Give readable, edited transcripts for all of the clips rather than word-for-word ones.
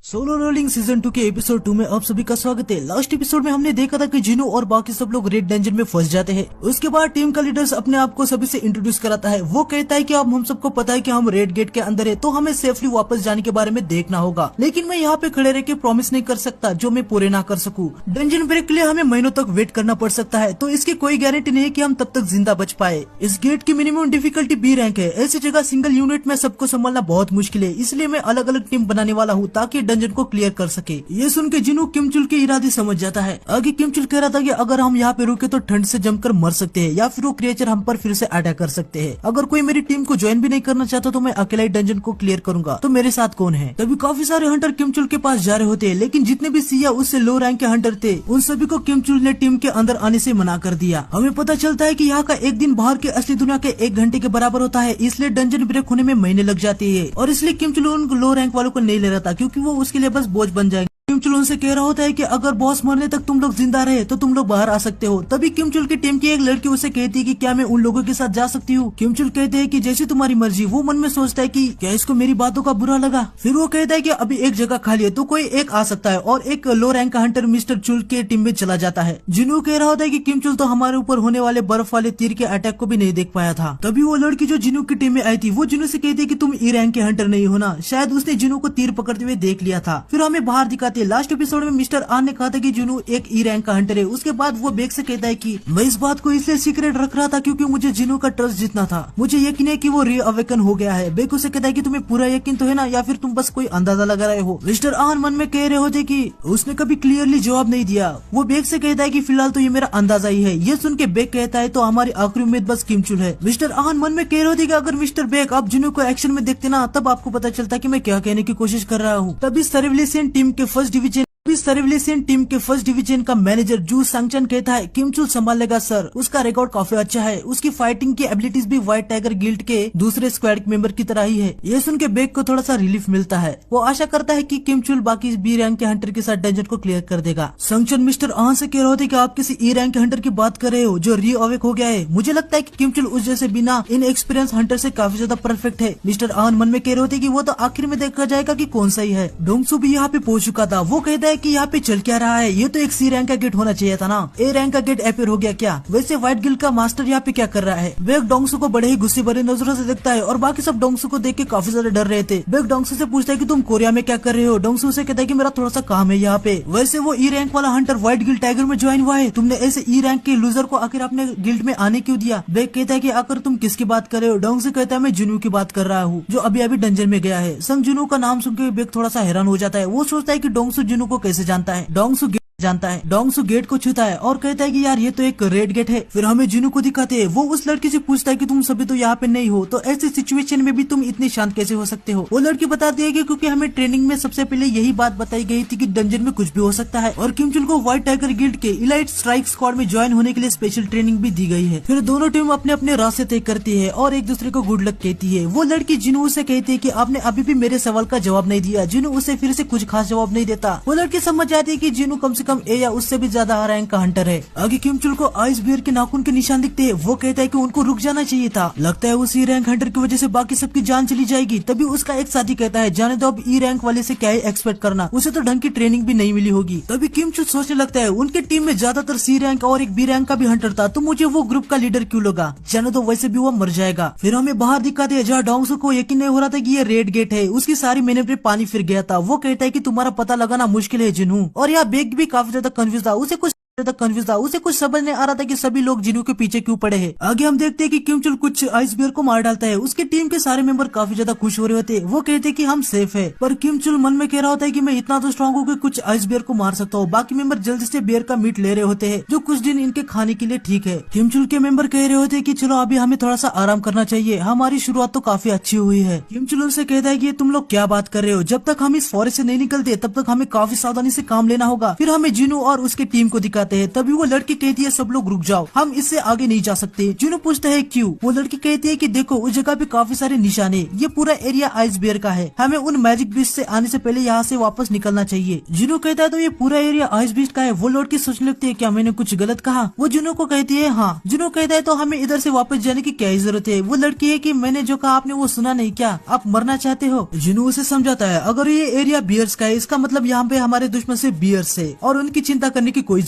Solo rolling season 2 के episode 2 में आप सभी का स्वागत है। लास्ट एपिसोड में हमने देखा था कि जिनू और बाकी सब लोग रेड डेंजर में फंस जाते हैं। उसके बाद टीम का लीडर्स अपने आप को सभी से इंट्रोड्यूस कराता है। वो कहता है कि अब हम सबको पता है कि हम रेड गेट के अंदर है, तो हमें सेफली वापस जाने के बारे में देखना होगा, लेकिन मैं यहाँ पे खड़े रह के प्रॉमिस नहीं कर सकता जो मैं पूरे ना कर सकूँ। डंजन ब्रेक के लिए हमें महीनों तक वेट करना पड़ सकता है, तो इसकी कोई गारंटी नहीं है कि हम तब तक जिंदा बच पाए। इस गेट की मिनिमम डिफिकल्टी बी रैंक है। ऐसी जगह सिंगल यूनिट में सबको संभालना बहुत मुश्किल है, इसलिए मैं अलग अलग टीम बनाने वाला हूँ ताकि डंजन को क्लियर कर सके। ये सुन के जिनू किमचुल के इरादे समझ जाता है। आगे किमचुल कह रहा था कि अगर हम यहाँ पे रुके तो ठंड से जमकर मर सकते हैं या फिर वो क्रिएचर हम पर फिर से अटैक कर सकते हैं। अगर कोई मेरी टीम को ज्वाइन भी नहीं करना चाहता तो मैं अकेला ही डंजन को क्लियर करूंगा, तो मेरे साथ कौन है। तभी काफी सारे हंटर किमचुल के पास जा रहे होते हैं, लेकिन जितने भी सिया उससे लो रैंक के हंटर थे उन सभी को किमचुल ने टीम के अंदर आने से मना कर दिया। हमें पता चलता है कि यहाँ का एक दिन बाहर के असली दुनिया के 1 घंटे के बराबर होता है, इसलिए डंजन ब्रेक होने में महीने लग जाते हैं। और इसलिए किमचुल उन लो रैंक वालों को नहीं ले रहा था, क्योंकि वो उसके लिए बस बोझ बन जाएंगे। किमचुल उनसे कह रहा होता है कि अगर बॉस मरने तक तुम लोग जिंदा रहे तो तुम लोग बाहर आ सकते हो। तभी किमचुल की टीम की एक लड़की उसे कहती है कि क्या मैं उन लोगों के साथ जा सकती हूँ। किमचुल कहते हैं कि जैसी तुम्हारी मर्जी। वो मन में सोचता है कि क्या इसको मेरी बातों का बुरा लगा। फिर वो कहता है कि अभी एक जगह खाली है तो कोई एक आ सकता है, और एक लो रैंक का हंटर मिस्टर चुल के टीम में चला जाता है। जिनू कह रहा होता है कि किमचुल तो हमारे ऊपर होने वाले बर्फ वाले तीर के अटैक को भी नहीं देख पाया था। तभी वो लड़की जो जिनू की टीम में आई थी वो जिनू से कहती है कि तुम ई रैंक के हंटर नहीं हो ना। शायद उसने जिनू को तीर पकड़ते हुए देख लिया था। फिर हमें बाहर दिखाते हैं। लास्ट एपिसोड में मिस्टर आन ने कहा था कि जुनू एक ई रैंक का हंटर है। उसके बाद वो बेग से कहता है कि मैं इस बात को इसलिए सीक्रेट रख रहा था क्योंकि मुझे जिनू का ट्रस्ट जीतना था। मुझे यकीन है कि वो री अवेकन हो गया है। बेग उसे कहता है कि तुम्हें पूरा यकीन तो है ना, या फिर तुम बस कोई अंदाजा लगा रहे हो। मिस्टर आन मन में कह रहे होते कि उसने कभी क्लियरली जवाब नहीं दिया। वो बेग से कहता है कि फिलहाल तो ये मेरा अंदाजा ही है। ये सुन के बेग कहता है तो हमारी आखिरी उम्मीद बस किमचुल है। मिस्टर आन मन में कह रहे होते कि अगर मिस्टर बेग आप जिनू को एक्शन में देखते ना, तब आपको पता चलता कि मैं क्या कहने की कोशिश कर रहा हूँ। तभी सर्विलेशन टीम के फर्स्ट डिवीजन का मैनेजर जू सांगचन कहता है किमचुल संभाल लेगा सर, उसका रिकॉर्ड काफी अच्छा है। उसकी फाइटिंग की एबिलिटीज भी व्हाइट टाइगर गिल्ड के दूसरे स्क्वाड मेंबर की तरह ही है। ये सुन के बेग को थोड़ा सा रिलीफ मिलता है। वो आशा करता है कि किमचुल बाकी बी रैंक के हंटर के साथ डंजन को क्लियर कर देगा। सांगचन मिस्टर आन से कह रहे होते कि आप किसी ई रैंक के हंटर की बात कर रहे हो जो री अवेक हो गया है। मुझे लगता है कि किमचुल उस जैसे बिना इन एक्सपीरियंस हंटर से काफी ज्यादा परफेक्ट है। मिस्टर आन मन में कह रहे होते कि वो तो आखिर में देखा जाएगा कि कौन सा ही है। डोंगसू भी यहाँ पे पहुंच चुका था। वो कहता है कि यहाँ पे चल क्या रहा है, ये तो एक सी रैंक का गेट होना चाहिए था ना। ए रैंक का गेट अपीयर हो गया क्या? वैसे व्हाइट गिल्ड का मास्टर यहाँ पे क्या कर रहा है? बेग डोंगसू को बड़े ही गुस्से भरे नजरों से देखता है, और बाकी सब डोंगसू को देख के काफी ज्यादा डर रहे थे। बेग डोंगसू से पूछता है कि तुम कोरिया में क्या कर रहे हो? डोंगसू से कहता है कि मेरा थोड़ा सा काम है यहाँ पे। वैसे वो ई रैंक वाला हंटर व्हाइट गिल्ड टाइगर में ज्वाइन हुआ है। तुमने ऐसे ई रैंक के लूजर को आखिर अपने गिल्ड में आने क्यों दिया? बेग कहता है कि आखिर तुम किसकी बात कर रहे हो? डोंगसू कहता है मैं जुनू की बात कर रहा हूँ, जो अभी अभी डंजन में गया है। संग जुनू का नाम सुनकर बेग थोड़ा सा हैरान हो जाता है। वो सोचता है कि डोंगसू जुनू को कैसे जानता है। डोंगसू गेट को छूता है और कहता है कि यार ये तो एक रेड गेट है। फिर हमें जिनू को दिखाते हैं। वो उस लड़की से पूछता है कि तुम सभी तो यहाँ पे नहीं हो, तो ऐसी सिचुएशन में भी तुम इतने शांत कैसे हो सकते हो? वो लड़की बताती है कि क्योंकि हमें ट्रेनिंग में सबसे पहले यही बात बताई गई थी कि डंजन में कुछ भी हो सकता है, और किमचुल को व्हाइट टाइगर गिल्ड के इलाइट स्ट्राइक स्क्वाड में ज्वाइन होने के लिए स्पेशल ट्रेनिंग भी दी गई है। फिर दोनों टीम अपने अपने रास्ते तय करती है और एक दूसरे को गुड लक कहती है। वो लड़की जिनू से कहती है कि आपने अभी भी मेरे सवाल का जवाब नहीं दिया। जिनू उसे फिर से कुछ खास जवाब नहीं देता। वो लड़की समझ जाती है कि जिनू कम से कम ए या उससे ज्यादा रैंक का हंटर है। आगे किमचुल को आइस बियर के नाखून के निशान दिखते हैं। वो कहता है कि उनको रुक जाना चाहिए था। लगता है उसी रैंक हंटर की वजह से बाकी सबकी जान चली जाएगी। तभी उसका एक साथी कहता है जाने दो, अब ई रैंक वाले से क्या ही एक्सपेक्ट करना, उसे तो ढंग की ट्रेनिंग भी नहीं मिली होगी। तभी किमचुल सोचने लगता है उनकी टीम में ज्यादातर सी रैंक और एक बी रैंक का भी हंटर था, तो मुझे वो ग्रुप का लीडर क्यों लगा? जाने दो, वैसे भी वो मर जाएगा। फिर हमें बाहर दिखाते हैं जहाँ डोंगसू को यकीन नहीं हो रहा था कि ये रेड गेट है। उसकी सारी मेहनत पे पानी फिर गया था। वो कहता है कि तुम्हारा पता लगाना मुश्किल है जिनू। और यहाँ बेग भी काफी ज्यादा कंफ्यूज था। उसे कुछ समझ नहीं आ रहा था कि सभी लोग जिनू के पीछे क्यों पड़े हैं। आगे हम देखते हैं कि किमचुल कुछ आइस बियर को मार डालता है। उसकी टीम के सारे मेंबर काफी ज्यादा खुश हो रहे होते हैं। वो कहते हैं कि हम सेफ है, पर किमचुल मन में कह रहा होता है कि मैं इतना तो स्ट्रांग हूँ कि कुछ आइस बियर को मार सकता हूँ। बाकी मेंबर जल्दी से बियर का मीट ले रहे होते हैं, जो कुछ दिन इनके खाने के लिए ठीक है। किमचुल के मेंबर कह रहे होते हैं कि चलो अभी हमें थोड़ा सा आराम करना चाहिए, हमारी शुरुआत तो काफी अच्छी हुई है। किमचुल उनसे कहता है कि तुम लोग क्या बात कर रहे हो? जब तक हम इस फॉरेस्ट से नहीं निकलते तब तक हमें काफी सावधानी से काम लेना होगा। फिर हमें जिनू और उसके टीम को दिखाता आते हैं। तभी वो लड़की कहती है सब लोग रुक जाओ, हम इससे आगे नहीं जा सकते। जुनू पूछता है क्यों? वो लड़की कहती है कि देखो उस जगह पे काफी सारे निशान है, ये पूरा एरिया आइस बियर का है, हमें उन मैजिक बीस्ट से आने से पहले यहाँ से वापस निकलना चाहिए। जुनू कहता है तो ये पूरा एरिया आइस बीस्ट का है। वो लड़की सोचने लगती है क्या मैंने कुछ गलत कहा? वो जुनू को कहती है हाँ। जुनू कहता है तो हमें इधर से वापस जाने की क्या जरूरत है? वो लड़की है कि मैंने जो कहा आपने वो सुना नहीं क्या? आप मरना चाहते हो? जुनू उसे समझाता है अगर ये एरिया बियर्स का है इसका मतलब यहाँ पे हमारे दुश्मन से बियर्स है और उनकी चिंता करने की कोई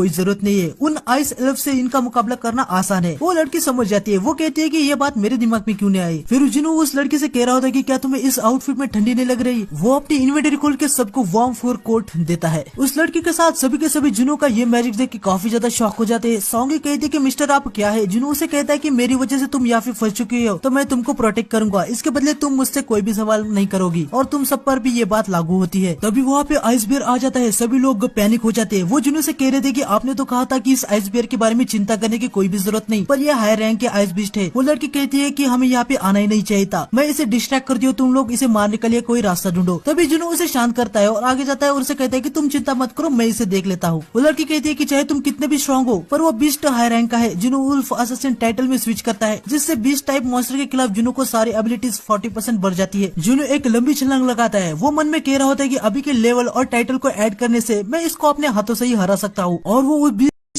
जरूरत नहीं है। उन आइस एल्फ से इनका मुकाबला करना आसान है। वो लड़की समझ जाती है। वो कहती है कि ये बात मेरे दिमाग में क्यों नहीं आई? फिर जुनू उस लड़की से कह रहा होता है कि क्या तुम्हें इस आउटफिट में ठंडी नहीं लग रही? वो अपनी इन्वेंटरी खोल के सबको वार्म फूर कोट देता है। उस लड़की के साथ सभी के सभी जुनू का ये मैजिक देख के काफी ज्यादा शॉक हो जाते हैं। सॉन्गी कहती है कि मिस्टर आप क्या है? जुनू उसे कहता है कि मेरी वजह से तुम यहाँ पे फंस चुकी हो तो मैं तुमको प्रोटेक्ट करूंगा, इसके बदले तुम मुझसे कोई भी सवाल नहीं करोगी और तुम सब पर भी ये बात लागू होती है। तभी वहाँ पे आइस बियर आ जाता है। सभी लोग पैनिक हो जाते हैं। वो जुनू से कह रहे थे कि आपने तो कहा था कि इस आइस बियर के बारे में चिंता करने की कोई भी जरूरत नहीं, पर यह हाई रैंक के आइस बीस्ट है। वो लड़की कहती है कि हमें यहाँ पे आना ही नहीं चाहिए था, मैं इसे डिस्ट्रैक्ट करती हूँ, तुम लोग इसे मारने के लिए कोई रास्ता ढूंढो। तभी जुनू उसे शांत करता है और आगे जाता है और उसे कहता है कि तुम चिंता मत करो, मैं इसे देख लेता हूँ। वो लड़की कहती है कि चाहे तुम कितने भी स्ट्रॉन्ग हो पर वो बीस्ट हाई रैंक का है। जुनू वुल्फ असिस्टेंट टाइटल में स्विच करता है जिससे बीस्ट टाइप मॉन्स्टर के खिलाफ जुनू को सारी एबिलिटीज 40% बढ़ जाती है। जुनू एक लंबी छलांग लगाता है। वो मन में कह रहा होता है कि अभी के लेवल और टाइटल को ऐड करने से मैं इसको अपने हाथों से ही हरा सकता हूँ और वो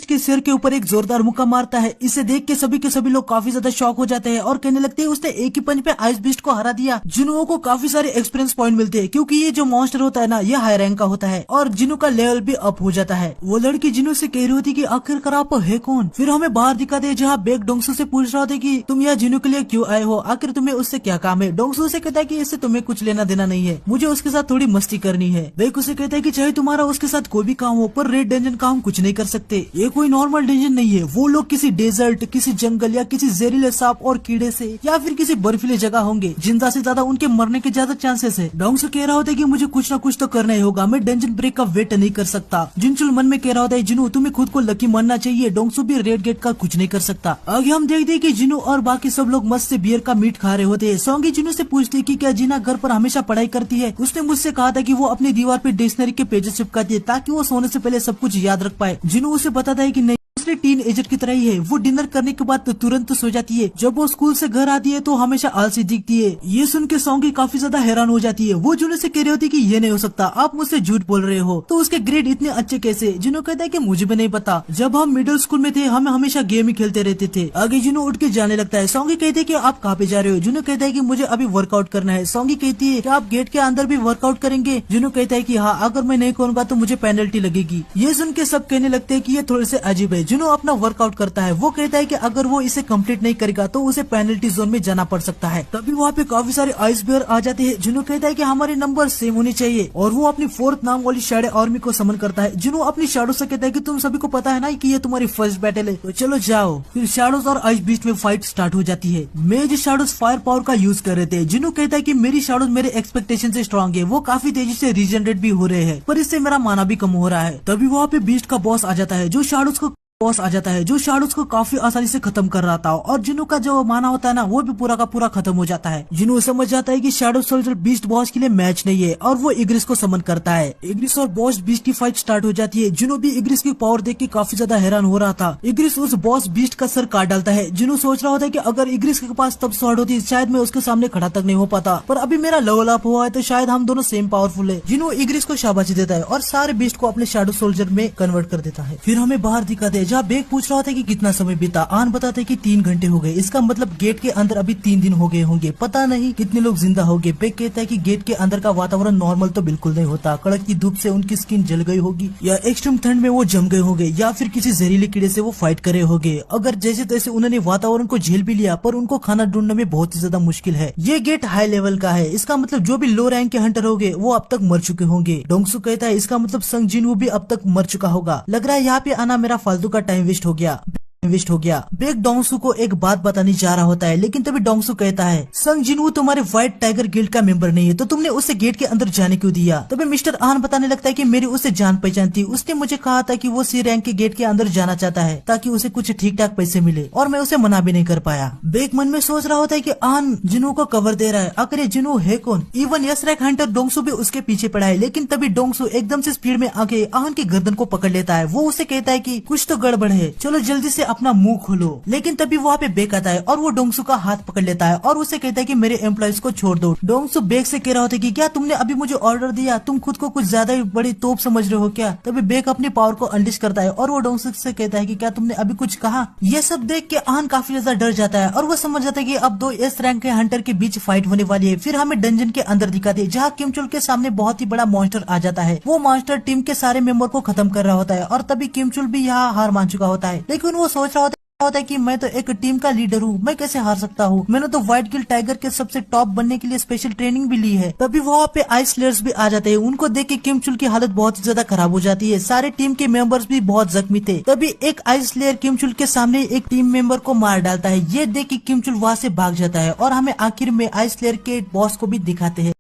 के सिर के ऊपर एक जोरदार मुक्का मारता है। इसे देख के सभी लोग काफी ज्यादा शॉक हो जाते हैं और कहने लगते हैं उसने एक ही पंच पे आइस बीस्ट को हरा दिया। जुनू को काफी सारे एक्सपीरियंस पॉइंट मिलते हैं क्योंकि ये जो मॉन्स्टर होता है ना ये हाई रैंक का होता है और जुनू का लेवल भी अप हो जाता है। वो लड़की जुनू से कह रही होती कि आखिरकार आप है कौन? फिर हमें बाहर दिखाते हैं जहाँ बेग डोंगसू से पूछ रहा था कि तुम यहाँ जुनू के लिए क्यों आए हो, आखिर तुम्हें उससे क्या काम है? डोंगसू से कहता है कि इससे तुम्हें कुछ लेना देना नहीं है, मुझे उसके साथ थोड़ी मस्ती करनी है। बेग उसे कहता है कि चाहे तुम्हारा उसके साथ कोई भी काम हो पर रेड डेंजन का हम कुछ नहीं कर सकते, ये कोई नॉर्मल डेंजन नहीं है। वो लोग किसी डेजर्ट, किसी जंगल या किसी जहरीले सांप और कीड़े से या फिर किसी बर्फीले जगह होंगे, जिंदा से ज्यादा उनके मरने के ज्यादा चांसेस है। डोंगसू कह रहा होता है कि मुझे कुछ ना कुछ तो करना ही होगा, मैं डेंजन ब्रेक का वेट नहीं कर सकता। जिनचुल मन में कह रहा होता है जिनू तुम्हें खुद को लकी मानना चाहिए, डोंगसू भी रेड गेट का कुछ नहीं कर सकता। आगे हम देखते हैं कि जिनू और बाकी सब लोग मस्त से बियर का मीट खा रहे होते हैं। सॉन्गी जिनू से पूछती है कि क्या जीना घर पर हमेशा पढ़ाई करती है? उसने मुझसे कहा था कि वो अपनी दीवार पे डिक्शनरी के पेजेस चिपकाती है ताकि वो सोने से पहले सब कुछ याद रख पाए। जिनू उसे बताता है कि नहीं दूसरे टीन एजर की तरह ही है, वो डिनर करने के बाद तो तुरंत सो जाती है। जब वो स्कूल से घर आती है तो हमेशा आलसी दिखती है। ये सुन के सॉन्गी काफी ज्यादा हैरान हो जाती है। वो जुनू से कह रही होती है कि ये नहीं हो सकता, आप मुझसे झूठ बोल रहे हो, तो उसके ग्रेड इतने अच्छे कैसे? जुनू कहता है कि मुझे भी नहीं पता, जब हम मिडिल स्कूल में थे हम हमेशा गेम ही खेलते रहते थे। आगे जुनू उठ के जाने लगता है। सॉन्गी कहते है कि आप कहाँ पे जा रहे हो? जुनू कहता है कि मुझे अभी वर्कआउट करना है। सॉन्गी कहती है कि आप गेट के अंदर भी वर्कआउट करेंगे? जुनू कहता है कि हाँ, अगर मैं नहीं करूंगा तो मुझे पेनल्टी लगेगी। ये सुन के सब कहने लगते हैं कि ये थोड़े से अजीब है। जुनू अपना वर्कआउट करता है। वो कहता है कि अगर वो इसे कंप्लीट नहीं करेगा तो उसे पेनल्टी जोन में जाना पड़ सकता है। तभी वहाँ पे काफी सारे आइस बियर आ जाते हैं। जुनू कहता है कि हमारे नंबर सेम होने चाहिए और वो अपनी 4th नाम वाली शैडो आर्मी को समन करता है। जुनू अपनी शैडो से कहता है कि तुम सभी को पता है ना कि ये तुम्हारी फर्स्ट बैटल है, तो चलो जाओ। फिर शैडोज और आइस बीस्ट में फाइट स्टार्ट हो जाती है। मेज शैडोज फायर पावर का यूज कर रहे थे। जुनू कहता है कि मेरी शैडोज मेरे एक्सपेक्टेशन से स्ट्रॉन्ग है, वो काफी तेजी से रीजनरेट भी हो रहे हैं, पर इससे मेरा माना भी कम हो रहा है। तभी वहाँ पे बीस्ट का बॉस आ जाता है जो शैडोज को काफी आसानी से खत्म कर रहा था और जिनू का जो माना होता है ना वो भी पूरा का पूरा खत्म हो जाता है। जिनू समझ जाता है कि शैडो सोल्जर बीस्ट बॉस के लिए मैच नहीं है और वो इग्रिस को समन करता है। इग्रिस और बॉस बीस्ट की फाइट स्टार्ट हो जाती है। जिनू भी इग्रिस की पावर देख के काफी ज्यादा हैरान हो रहा था। इग्रिस उस बॉस बीस्ट का सर काट डालता है। जिनू सोच रहा होता है कि अगर इग्रिस के पास तब स्वॉर्ड होती शायद मैं उसके सामने खड़ा तक नहीं हो पाता, पर अभी मेरा लेवल अप हुआ है तो शायद हम दोनों सेम पावरफुल है। जिनू इग्रिस को शाबाशी देता है और सारे बीस्ट को अपने शैडो सोल्जर में कन्वर्ट कर देता है। फिर हमें बाहर दिखाते हैं जहाँ बेग पूछ रहा होता है कि कितना समय बीता। आन बताते कि 3 घंटे हो गए, इसका मतलब गेट के अंदर अभी 3 दिन हो गए होंगे, पता नहीं कितने लोग जिंदा हो गए। बेग कहता है कि गेट के अंदर का वातावरण नॉर्मल तो बिल्कुल नहीं होता, कड़क की धूप से उनकी स्किन जल गई होगी या एक्सट्रीम ठंड में वो जम गए होंगे या फिर किसी जहरीले कीड़े से वो फाइट करे होंगे। अगर जैसे तैसे उन्होंने वातावरण को झेल भी लिया पर उनको खाना ढूंढने में बहुत ही ज्यादा मुश्किल है। ये गेट हाई लेवल का है, इसका मतलब जो भी लो रैंक के हंटर होंगे वो अब तक मर चुके होंगे। डोंगसू कहता है इसका मतलब संग जिनवू भी अब तक मर चुका होगा। लग रहा है यहाँ पे आना मेरा फालतू का टाइम वेस्ट हो गया। इन्वेस्ट हो गया। बेक डोंगसू को एक बात बताने जा रहा होता है, लेकिन तभी डोंगसू कहता है संग जिनवू तुम्हारे व्हाइट टाइगर गिल्ड का मेंबर नहीं है, तो तुमने उसे गेट के अंदर जाने क्यों दिया। तभी मिस्टर आन बताने लगता है कि मेरी उसे जान पहचान थी, उसने मुझे कहा था कि वो सी रैंक के गेट के अंदर जाना चाहता है ताकि उसे कुछ ठीक ठाक पैसे मिले, और मैं उसे मना भी नहीं कर पाया। बेक मन में सोच रहा होता है कि आन जिनवू को कवर दे रहा है, आखिर ये जिनवू है कौन। Even yes rank Hunter Dongsu भी उसके पीछे पड़ा है, लेकिन तभी डोंगसू एकदम से स्पीड में आके आन की गर्दन को पकड़ लेता है। वो उसे कहता है कि कुछ तो गड़बड़ है, चलो जल्दी से अपना मुंह खोलो। लेकिन तभी वहाँ पे बेक आता है और वो डोंगसू का हाथ पकड़ लेता है और उसे कहता है कि मेरे एम्प्लॉइज को छोड़ दो। डोंगसू बेक से कह रहा होता है कि क्या तुमने अभी मुझे ऑर्डर दिया, तुम खुद को कुछ ज्यादा ही बड़ी तोप समझ रहे हो क्या। तभी बेक अपनी पावर को अनलिश करता है और वो डोंगसू से कहता है कि क्या तुमने अभी कुछ कहा। ये सब देख के आन काफी ज्यादा डर जाता है और वो समझ जाता है कि अब दो एस रैंक के हंटर के बीच फाइट होने वाली है। फिर हमें डंजन के अंदर दिखाते हैं जहाँ किम चुल के सामने बहुत ही बड़ा मॉन्स्टर आ जाता है। वो मॉन्स्टर टीम के सारे मेंबर को खत्म कर रहा होता है और तभी किम चुल भी यहाँ हार मान चुका होता है, लेकिन वो सोच रहा होता है कि मैं तो एक टीम का लीडर हूँ, मैं कैसे हार सकता हूँ। मैंने तो व्हाइट गिल्ड टाइगर के सबसे टॉप बनने के लिए स्पेशल ट्रेनिंग भी ली है। तभी वहाँ पे आइस लेयर्स भी आ जाते हैं। उनको देख के किम चुल की हालत बहुत ही ज्यादा खराब हो जाती है। सारे टीम के मेंबर्स भी बहुत जख्मी थे। तभी एक आइस लेयर किम चुल के सामने एक टीम मेंबर को मार डालता है। ये देख के किम चुल वहाँ से भाग जाता है और हमें आखिर में आइस लेयर के बॉस को भी दिखाते हैं।